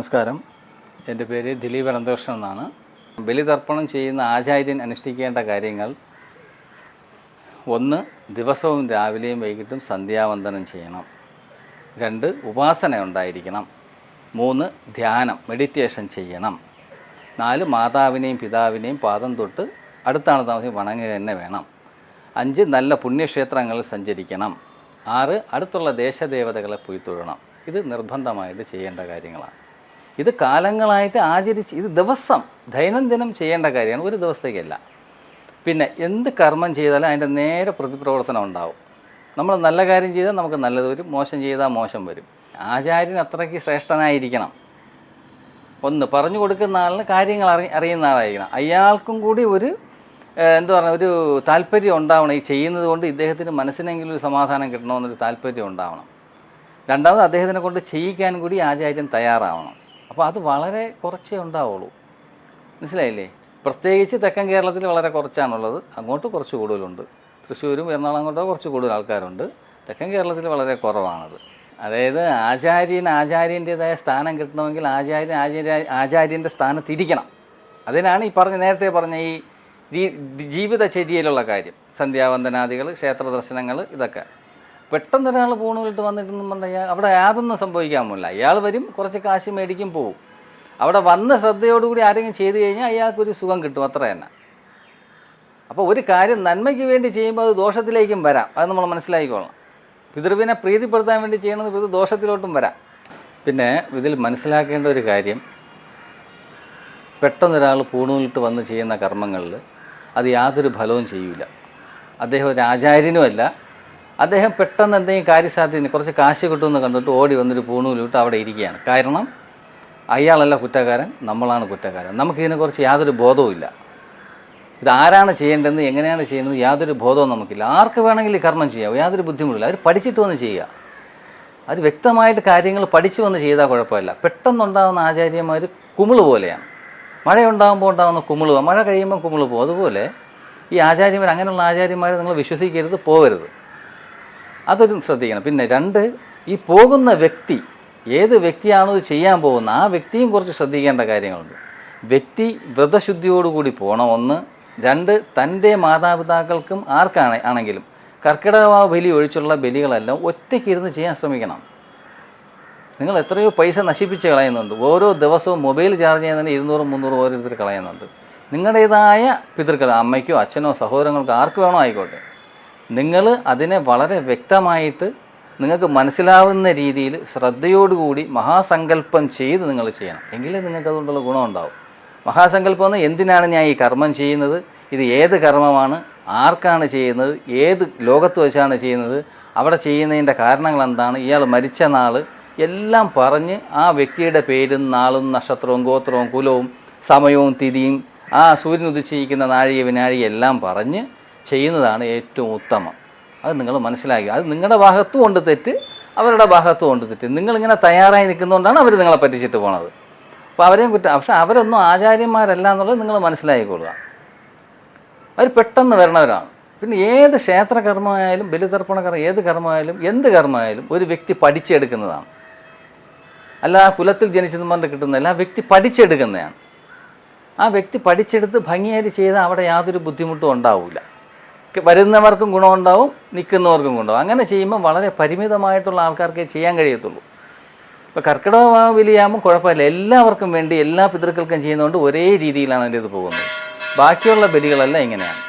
നമസ്കാരം. എൻ്റെ പേര് ദിലീപ് അനന്തകൃഷ്ണൻ എന്നാണ്. ബലിതർപ്പണം ചെയ്യുന്ന ആചാര്യൻ അനുഷ്ഠിക്കേണ്ട കാര്യങ്ങൾ: 1. ദിവസവും രാവിലെയും വൈകിട്ടും സന്ധ്യാവന്ദനം ചെയ്യണം. 2. ഉപാസന ഉണ്ടായിരിക്കണം. 3. ധ്യാനം മെഡിറ്റേഷൻ ചെയ്യണം. 4. മാതാവിനെയും പിതാവിനെയും പാദം തൊട്ട് അടുത്താണ് താമസം വണങ്ങുക തന്നെ വേണം. 5. നല്ല പുണ്യക്ഷേത്രങ്ങളിൽ സഞ്ചരിക്കണം. 6. അടുത്തുള്ള ദേശദേവതകളെ പോയി തൊഴണം. ഇത് നിർബന്ധമായിട്ട് ചെയ്യേണ്ട കാര്യങ്ങളാണ്. ഇത് കാലങ്ങളായിട്ട് ആചരിച്ച് ഇത് ദിവസം ദൈനംദിനം ചെയ്യേണ്ട കാര്യമാണ്, ഒരു ദിവസത്തേക്കല്ല. പിന്നെ എന്ത് കർമ്മം ചെയ്താലും അതിൻ്റെ നേരെ പ്രതിപ്രവർത്തനം ഉണ്ടാവും. നമ്മൾ നല്ല കാര്യം ചെയ്താൽ നമുക്ക് നല്ലത് വരും, മോശം ചെയ്താൽ മോശം വരും. ആചാര്യൻ അത്രയ്ക്ക് ശ്രേഷ്ഠനായിരിക്കണം. 1. പറഞ്ഞു കൊടുക്കുന്ന ആളിന് കാര്യങ്ങൾ അറിയുന്ന ആളായിരിക്കണം. അയാൾക്കും കൂടി ഒരു ഒരു താല്പര്യം ഉണ്ടാവണം. ഈ ചെയ്യുന്നത് കൊണ്ട് ഇദ്ദേഹത്തിന് മനസ്സിനെങ്കിലും ഒരു സമാധാനം കിട്ടണമെന്നൊരു താല്പര്യം ഉണ്ടാവണം. 2. അദ്ദേഹത്തിനെ കൊണ്ട് ചെയ്യിക്കാൻ കൂടി ആചാര്യൻ തയ്യാറാവണം. അപ്പോൾ അത് വളരെ കുറച്ചേ ഉണ്ടാവുള്ളൂ. മനസ്സിലായില്ലേ? പ്രത്യേകിച്ച് തെക്കൻ കേരളത്തിൽ വളരെ കുറച്ചാണുള്ളത്. അങ്ങോട്ട് കുറച്ച് കൂടുതലുണ്ട്. തൃശ്ശൂരും എറണാകുളം അങ്ങോട്ടോ കുറച്ച് കൂടുതൽ ആൾക്കാരുണ്ട്. തെക്കൻ കേരളത്തിൽ വളരെ കുറവാണത്. അതായത് ആചാര്യൻ്റേതായ സ്ഥാനം കിട്ടണമെങ്കിൽ ആചാര്യൻ്റെ സ്ഥാനത്തിരിക്കണം. അതിനാണ് നേരത്തെ പറഞ്ഞ ഈ ജീവിതചര്യയിലുള്ള കാര്യം. സന്ധ്യാവന്ദനാദികൾ, ക്ഷേത്ര ദർശനങ്ങൾ, ഇതൊക്കെ. പെട്ടെന്നൊരാൾ പൂണുകളിട്ട് വന്നിട്ടെന്നും പറഞ്ഞാൽ അവിടെ യാതൊന്നും സംഭവിക്കാൻ പോകില്ല. അയാൾ വരും, കുറച്ച് കാശ് മേടിക്കും, പോവും. അവിടെ വന്ന് ശ്രദ്ധയോടുകൂടി ആരെങ്കിലും ചെയ്തു കഴിഞ്ഞാൽ അയാൾക്കൊരു സുഖം കിട്ടും, അത്ര തന്നെ. അപ്പോൾ ഒരു കാര്യം നന്മയ്ക്ക് വേണ്ടി ചെയ്യുമ്പോൾ അത് ദോഷത്തിലേക്കും വരാം. അത് നമ്മൾ മനസ്സിലാക്കിക്കൊള്ളണം. പിതൃവിനെ പ്രീതിപ്പെടുത്താൻ വേണ്ടി ചെയ്യണത് ഇത് ദോഷത്തിലോട്ടും വരാം. പിന്നെ ഇതിൽ മനസ്സിലാക്കേണ്ട ഒരു കാര്യം, പെട്ടെന്നൊരാൾ പൂണുകളിട്ട് വന്ന് ചെയ്യുന്ന കർമ്മങ്ങളിൽ അത് യാതൊരു ഫലവും ചെയ്യില്ല. അദ്ദേഹം ഒരു ആചാര്യനുമല്ല. അദ്ദേഹം പെട്ടെന്ന് എന്തെങ്കിലും കാര്യസാധ്യത കുറച്ച് കാശ് കിട്ടുമെന്ന് കണ്ടിട്ട് ഓടി വന്നൊരു പൂണൂലിട്ട് അവിടെ ഇരിക്കുകയാണ്. കാരണം അയാളല്ല കുറ്റക്കാരൻ, നമ്മളാണ് കുറ്റക്കാരൻ. നമുക്കിതിനെക്കുറിച്ച് യാതൊരു ബോധവും ഇല്ല. ഇതാരാണ് ചെയ്യേണ്ടതെന്ന്, എങ്ങനെയാണ് ചെയ്യുന്നത് യാതൊരു ബോധവും നമുക്കില്ല. ആർക്ക് വേണമെങ്കിലും ഈ കർമ്മം ചെയ്യാം, യാതൊരു ബുദ്ധിമുട്ടില്ല. അവർ പഠിച്ചിട്ട് വന്ന് ചെയ്യുക. അത് വ്യക്തമായിട്ട് കാര്യങ്ങൾ പഠിച്ചു വന്ന് ചെയ്താൽ കുഴപ്പമില്ല. പെട്ടെന്നുണ്ടാകുന്ന ആചാര്യന്മാർ കുമിള് പോലെയാണ്. മഴയുണ്ടാകുമ്പോൾ ഉണ്ടാകുന്ന കുമിള്, മഴ കഴിയുമ്പോൾ കുമിള് പോകും. അതുപോലെ ഈ ആചാര്യന്മാർ, അങ്ങനെയുള്ള ആചാര്യന്മാരെ നിങ്ങൾ വിശ്വസിക്കരുത്, പോകരുത്. അതൊരു ശ്രദ്ധിക്കണം. പിന്നെ 2, ഈ പോകുന്ന വ്യക്തി ഏത് വ്യക്തിയാണോ ഇത് ചെയ്യാൻ പോകുന്നത് ആ വ്യക്തിയും കുറച്ച് ശ്രദ്ധിക്കേണ്ട കാര്യങ്ങളുണ്ട്. വ്യക്തി വ്രതശുദ്ധിയോടുകൂടി പോകണം. 1. 2, തൻ്റെ മാതാപിതാക്കൾക്കും ആണെങ്കിലും കർക്കിടക ബലി ഒഴിച്ചുള്ള ബലികളെല്ലാം ഒറ്റയ്ക്കിരുന്ന് ചെയ്യാൻ ശ്രമിക്കണം. നിങ്ങൾ എത്രയോ പൈസ നശിപ്പിച്ച് കളയുന്നുണ്ട്. ഓരോ ദിവസവും മൊബൈൽ ചാർജ് ചെയ്യുന്നതിന് 200-300 ഓരോരുത്തർ കളയുന്നുണ്ട്. നിങ്ങളുടേതായ പിതൃക്കൾ, അമ്മയ്ക്കോ അച്ഛനോ സഹോദരങ്ങൾക്കോ ആർക്ക് വേണോ ആയിക്കോട്ടെ, നിങ്ങൾ അതിനെ വളരെ വ്യക്തമായിട്ട് നിങ്ങൾക്ക് മനസ്സിലാവുന്ന രീതിയിൽ ശ്രദ്ധയോടുകൂടി മഹാസങ്കല്പം ചെയ്ത് നിങ്ങൾ ചെയ്യണം. എങ്കിലേ നിങ്ങൾക്ക് അതുകൊണ്ടുള്ള ഗുണമുണ്ടാവും. മഹാസങ്കല്പം എന്ന് എന്തിനാണ് ഞാൻ ഈ കർമ്മം ചെയ്യുന്നത്, ഇത് ഏത് കർമ്മമാണ്, ആർക്കാണ് ചെയ്യുന്നത്, ഏത് ലോകത്ത് വെച്ചാണ് ചെയ്യുന്നത്, അവിടെ ചെയ്യുന്നതിൻ്റെ കാരണങ്ങൾ എന്താണ്, ഇയാൾ മരിച്ച നാൾ എല്ലാം പറഞ്ഞ് ആ വ്യക്തിയുടെ പേരും നാളും നക്ഷത്രവും ഗോത്രവും കുലവും സമയവും തിഥിയും ആ സൂര്യൻ ഉദിച്ചിരിക്കുന്ന നാഴിക വിനാഴിക എല്ലാം പറഞ്ഞ് ചെയ്യുന്നതാണ് ഏറ്റവും ഉത്തമം. അത് നിങ്ങൾ മനസ്സിലാക്കി. അത് നിങ്ങളുടെ ഭാഗത്തും കൊണ്ട് തെറ്റ്, അവരുടെ ഭാഗത്തും കൊണ്ട് തെറ്റ്. നിങ്ങളിങ്ങനെ തയ്യാറായി നിൽക്കുന്നതുകൊണ്ടാണ് അവർ നിങ്ങളെ പറ്റിച്ചിട്ട് പോണത്. അപ്പോൾ അവരെയും പക്ഷെ അവരൊന്നും ആചാര്യന്മാരല്ല എന്നുള്ളത് നിങ്ങൾ മനസ്സിലാക്കിക്കൊള്ളുക. അവർ പെട്ടെന്ന് വരണവരാണ്. പിന്നെ ഏത് ക്ഷേത്രകർമ്മമായാലും ബലിതർപ്പണ കർമ്മം, ഏത് കർമ്മമായാലും എന്ത് കർമ്മമായാലും ഒരു വ്യക്തി പഠിച്ചെടുക്കുന്നതാണ്. അല്ല ആ കുലത്തിൽ ജനിച്ചതും പറഞ്ഞ് കിട്ടുന്നതല്ല, ആ വ്യക്തി പഠിച്ചെടുക്കുന്നതാണ്. ആ വ്യക്തി പഠിച്ചെടുത്ത് ഭംഗിയായിട്ട് ചെയ്താൽ അവിടെ യാതൊരു ബുദ്ധിമുട്ടും ഉണ്ടാവില്ല. വരുന്നവർക്കും ഗുണമുണ്ടാവും, നിൽക്കുന്നവർക്കും ഗുണമുണ്ടാവും. അങ്ങനെ ചെയ്യുമ്പോൾ വളരെ പരിമിതമായിട്ടുള്ള ആൾക്കാർക്ക് ചെയ്യാൻ കഴിയത്തുള്ളൂ. ഇപ്പോൾ കർക്കിടക ബലിയാകുമ്പോൾ കുഴപ്പമില്ല, എല്ലാവർക്കും വേണ്ടി എല്ലാ പിതൃക്കൾക്കും ചെയ്യുന്നതുകൊണ്ട് ഒരേ രീതിയിലാണ് അതിൻ്റെ ഇത് പോകുന്നത്. ബാക്കിയുള്ള ബലികളെല്ലാം ഇങ്ങനെയാണ്.